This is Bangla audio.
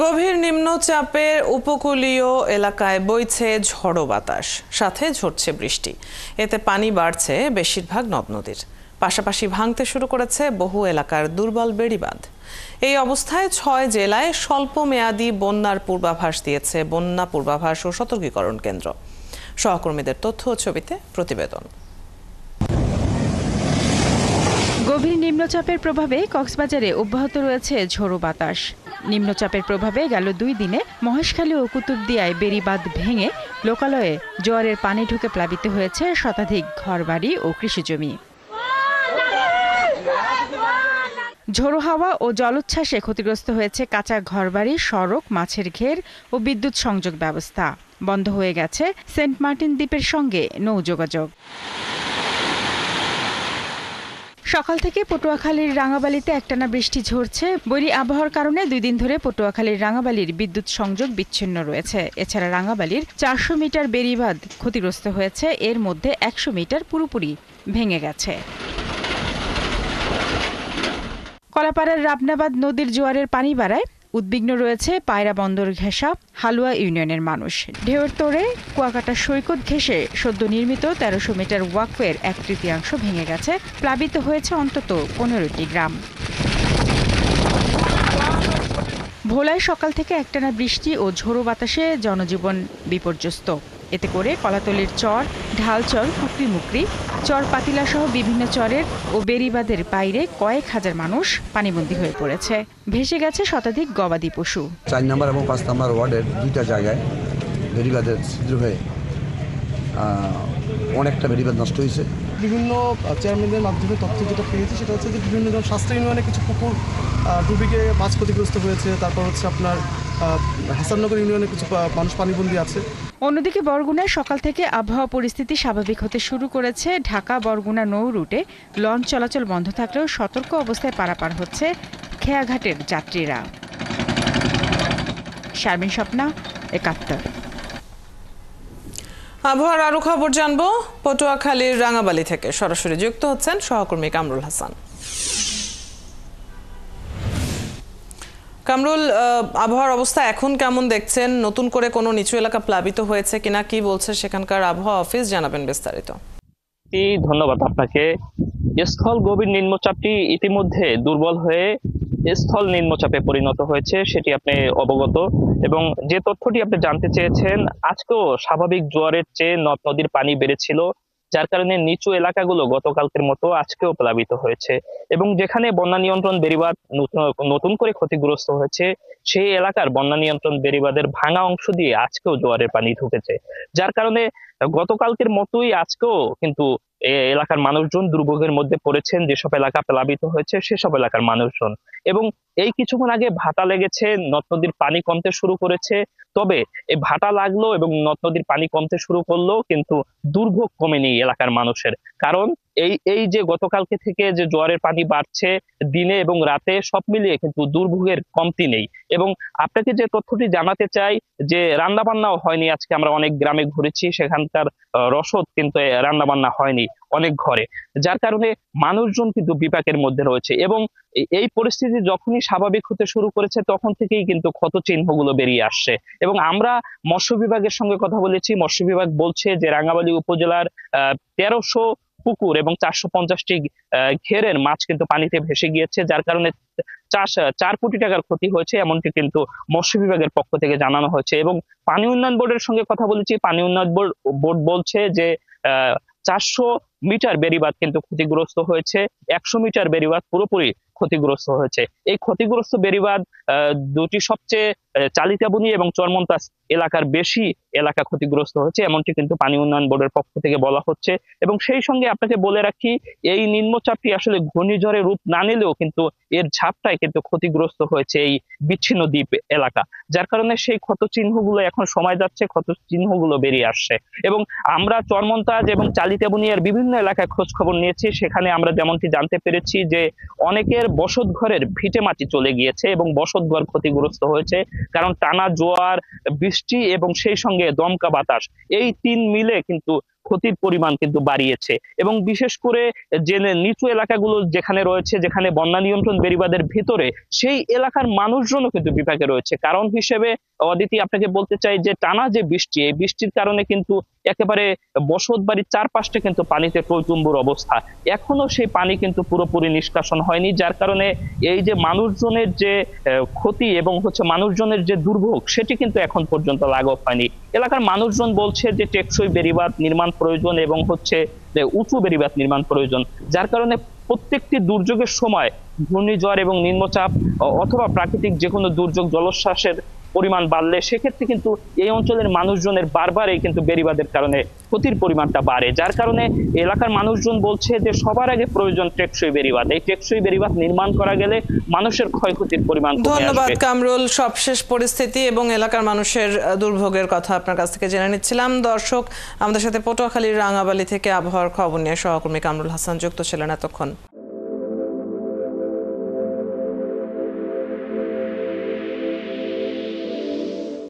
গভীর নিম্নচাপের উপকূলীয় এলাকায় বইছে ঝড়ো বাতাস, সাথে ঝরছে বৃষ্টি। এতে পানি বাড়ছে বেশিরভাগ নদ নদীর, পাশাপাশি ভাঙতে শুরু করেছে বহু এলাকার দুর্বল বেড়িবাঁধ। এই অবস্থায় ৬ জেলায় স্বল্প মেয়াদী বন্যার পূর্বাভাস দিয়েছে বন্যা পূর্বাভাস ও সতর্কীকরণ কেন্দ্র। সহকর্মীদের তথ্য ও ছবিতে প্রতিবেদন। গভীর নিম্নচাপের প্রভাবে কক্সবাজারে অব্যাহত রয়েছে ঝোড়ো বাতাস। নিম্নচাপের প্রভাবে গেল ২ দিনে মহেশখালী ও কুতুবদিয়ায় বেড়িবাঁধ ভেঙে লোকালয়ে জোয়ারের পানি ঢুকে প্লাবিত হয়েছে শতাধিক ঘরবাড়ি ও কৃষিজমি। ঝোড়ো হাওয়া ও জলোচ্ছ্বাসে ক্ষতিগ্রস্ত হয়েছে কাঁচা ঘরবাড়ি, সড়ক, মাছের ঘের ও বিদ্যুৎ সংযোগ ব্যবস্থা। বন্ধ হয়ে গেছে সেন্ট মার্টিন দ্বীপের সঙ্গে নৌ যোগাযোগ। সকাল থেকে পটুয়াখালীর রাঙাবালিতে একটানা বৃষ্টি ঝরছে। বৈরী আবহাওয়ার কারণে ২ দিন ধরে পটুয়াখালীর রাঙাবালির বিদ্যুৎ সংযোগ বিচ্ছিন্ন রয়েছে। এছাড়া রাঙাবালির ৪০০ মিটার বেড়িবাঁধ ক্ষতিগ্রস্ত হয়েছে, এর মধ্যে ১০০ মিটার পুরোপুরি ভেঙে গেছে। কলাপাড়ার রাবনাবাদ নদীর জোয়ারের পানি বাড়ায় উদ্বিগ্ন রয়েছে পায়রা বন্দর ঘেঁষা হালুয়া ইউনিয়নের মানুষ। ঢেউয়ের তোড়ে কুয়াকাটা সৈকত ঘেঁষে সদ্য নির্মিত ১৩০০ মিটার ওয়াকওয়ের ১/৩ ভেঙে গেছে। প্লাবিত হয়েছে অন্তত ১৫টি গ্রাম। ভোলায় সকাল থেকে একটানা বৃষ্টি ও ঝোড়ো বাতাসে জনজীবন বিপর্যস্ত। এতে করে কলাতলির চর, ঢালচর, কুকরিমুকরি, চর পাতিলা সহ বিভিন্ন চরের ও বেড়িবাঁধের বাইরে কয়েক হাজার মানুষ পানিবন্দী হয়ে পড়েছে। ভেসে গেছে শতাধিক গবাদি পশু। ৪ নম্বর এবং ৫ নম্বর ওয়ার্ডের ২টা জায়গায় বেড়িবাঁধের ছিদ্র হয়ে অনেকটা বেড়িবাঁধ নষ্ট হয়েছে। বিভিন্ন চেয়ারম্যানদের মাধ্যমে তথ্য যেটা পেয়েছি সেটা হচ্ছে যে বিভিন্ন স্বাস্থ্য ইউনিয়নে কিছু পুকুর ডুবে গিয়ে মাছ ক্ষতিগ্রস্ত হয়েছে। তারপর হচ্ছে আপনার হাসাননগর ইউনিয়নে কিছু মানুষ পানিবন্দী আছে। অন্যদিকে বরগুনায় সকাল থেকে আবহাওয়া পরিস্থিতি স্বাভাবিক হতে শুরু করেছে। ঢাকা বরগুনা নৌ রুটে লঞ্চ চলাচল বন্ধ থাকলেও সতর্ক অবস্থায় পারাপার হচ্ছে খেয়াঘাটের যাত্রীরা। শারমিন স্বপ্না, ৭১। আবহাওয়ার আরো খবর জানবো পটুয়াখালীর রাঙাবালি থেকে। সরাসরি যুক্ত হচ্ছেন সহকর্মী কামরুল হাসান। কামরুল, আবহাওয়ার অবস্থা এখন কেমন দেখছেন? নতুন করে কোনো নিচু এলাকা প্লাবিত হয়েছে কিনা, কি বলছে সেখানকার আবহাওয়া অফিস, জানাবেন বিস্তারিত। ধন্যবাদ আপনাকে। স্থল গভীর নিম্নচাপটি ইতিমধ্যে দুর্বল হয়ে স্থল নিম্নচাপে পরিণত হয়েছে, সেটি আপনি অবগত। এবং যে তথ্যটি আপনি জানতে চেয়েছেন, আজকেও স্বাভাবিক জোয়ারের চেয়ে নদ নদীর পানি বেড়েছিল, যার কারণে নিচু এলাকাগুলো গতকালকের মতো আজকেও প্লাবিত হয়েছে। এবং যেখানে বন্যা নিয়ন্ত্রণ বেড়িবাঁধ নতুন করে ক্ষতিগ্রস্ত হয়েছে, সেই এলাকার বন্যা নিয়ন্ত্রণ বেড়িবাঁধের ভাঙা অংশ দিয়ে আজকেও জোয়ারের পানি ঢুকেছে, যার কারণে গতকালকের মতোই আজকেও কিন্তু এলাকার মানুষজন দুর্ভোগের মধ্যে পড়েছেন। যেসব এলাকা প্লাবিত হয়েছে সেসব এলাকার মানুষজন। এবং এই কিছুক্ষণ আগে ভাটা লেগেছে, নদ নদীর পানি কমতে শুরু করেছে। তবে এই ভাটা লাগলো এবং নদ নদীর পানি কমতে শুরু করলো, কিন্তু দুর্ভোগ কমেনি এলাকার মানুষের। কারণ এই যে গতকালকে থেকে যে জোয়ারের পানি বাড়ছে দিনে এবং রাতে, সব মিলিয়ে কিন্তু দুর্ভোগের কমতি নেই। এবং আপনাকে যে তথ্যটি জানাতে চাই, যে রান্না বান্নাও হয়নি আজকে। আমরা অনেক গ্রামে ঘুরেছি, সেখানকার রসদ কিন্তু রান্না বান্না হয়নি অনেক ঘরে, যার কারণে মানুষজন কিন্তু বিপাকের মধ্যে রয়েছে। এবং এই পরিস্থিতি যখনই স্বাভাবিক হতে শুরু করেছে, তখন থেকেই কিন্তু ক্ষত চিহ্নগুলো বেরিয়ে আসছে। এবং আমরা মৎস্য বিভাগের সঙ্গে কথা বলেছি, মৎস্য বিভাগ বলছে যে রাঙাবালী উপজেলার ১৩০০ পুকুর এবং ৪৫০টি ঘেরের মাছ কিন্তু পানিতে ভেসে গিয়েছে, যার কারণে ৪ কোটি টাকার ক্ষতি হয়েছে, এমনটি কিন্তু মৎস্য বিভাগের পক্ষ থেকে জানানো হয়েছে। এবং পানি উন্নয়ন বোর্ডের সঙ্গে কথা বলেছি, পানি উন্নয়ন বোর্ড বলছে যে ৪০০ মিটার বেড়িবাঁধ কিন্তু ক্ষতিগ্রস্ত হয়েছে, ১০০ মিটার বেড়িবাঁধ পুরোপুরি ক্ষতিগ্রস্ত হয়েছে। এই ক্ষতিগ্রস্ত বেড়িবাঁধ দুটি সবচেয়ে চালিতাবনী এবং চরমন্তাস এলাকার বেশি এলাকা ক্ষতিগ্রস্ত হয়েছে, এমনটি কিন্তু পানি উন্নয়ন বোর্ডের পক্ষ থেকে বলা হচ্ছে। এবং সেই সঙ্গে আপনাকে বলে রাখি, এই নিম্নচাপটি আসলে ঘূর্ণিঝড়ের রূপ না নিলেও কিন্তু এর ঝাপটায় কিন্তু ক্ষতিগ্রস্ত হয়েছে এই বিচ্ছিন্ন দ্বীপ এলাকা, যার কারণে সেই ক্ষত চিহ্নগুলো এখন সময় যাচ্ছে, ক্ষত চিহ্নগুলো বেরিয়ে আসছে। এবং আমরা চরমন্তাজ এবং চালিতাবনী এর বিভিন্ন এলাকায় খোঁজ খবর নিয়েছি, সেখানে আমরা যেমনটি জানতে পেরেছি যে অনেকের বসত ঘরের ভিটে মাটি চলে গিয়েছে এবং বসত ঘর ক্ষতিগ্রস্ত হয়েছে। কারণ টানা জোয়ার, বৃষ্টি এবং সেই সঙ্গে দমকা বাতাস, এই ৩ মিলে কিন্তু ক্ষতির পরিমাণ কিন্তু বাড়িয়েছে। এবং বিশেষ করে যে নিচু এলাকাগুলো যেখানে রয়েছে, যেখানে বন্যা নিয়ন্ত্রণ বেড়িবাঁধের ভিতরে, সেই এলাকার মানুষজনও কিন্তু বিপাকে রয়েছে। কারণ হিসেবে অদিতি আপনাকে বলতে চাই যে টানা যে বৃষ্টি, এই বৃষ্টির কারণে কিন্তু একেবারে বসত বাড়ির চারপাশটা কিন্তু পানিতে টইটুম্বুর অবস্থা। এখনো সেই পানি কিন্তু পুরোপুরি নিষ্কাশন হয়নি, যার কারণে এই যে মানুষজনের যে ক্ষতি এবং মানুষজনের যে দুর্ভোগ, সেটি কিন্তু এখন পর্যন্ত লাঘব হয়নি। এলাকার মানুষজন বলছে যে টেকসই বেড়িবাঁধ নির্মাণ প্রয়োজন এবং যে উঁচু বেড়িবাঁধ নির্মাণ প্রয়োজন, যার কারণে প্রত্যেকটি দুর্যোগের সময় ঘূর্ণিঝড় এবং নিম্নচাপ অথবা প্রাকৃতিক যে কোনো দুর্যোগ, জলোচ্ছ্বাসের পরিমাণ বাড়লে সেক্ষেত্রে কিন্তু এই অঞ্চলের মানুষজনের বারবারই কিন্তু বেড়িবাঁধের কারণে ক্ষতির পরিমাণটা বাড়ে। যার কারণে এলাকার মানুষজন বলছে যে সবার আগে প্রয়োজন টেকসই বেড়িবাঁধ। এই টেকসই বেড়িবাঁধ নির্মাণ করা গেলে মানুষের ক্ষয়ক্ষতির পরিমাণ কমে আসবে। ধন্যবাদ কামরুল। সবশেষ পরিস্থিতি এবং এলাকার মানুষের দুর্ভোগের কথা আপনার কাছ থেকে জেনে নিচ্ছিলাম। দর্শক, আমাদের সাথে পটুয়াখালীর রাঙাবালি থেকে আবহাওয়ার খবর নিয়ে সহকর্মী কামরুল হাসান যুক্ত ছিলেন এতক্ষণ।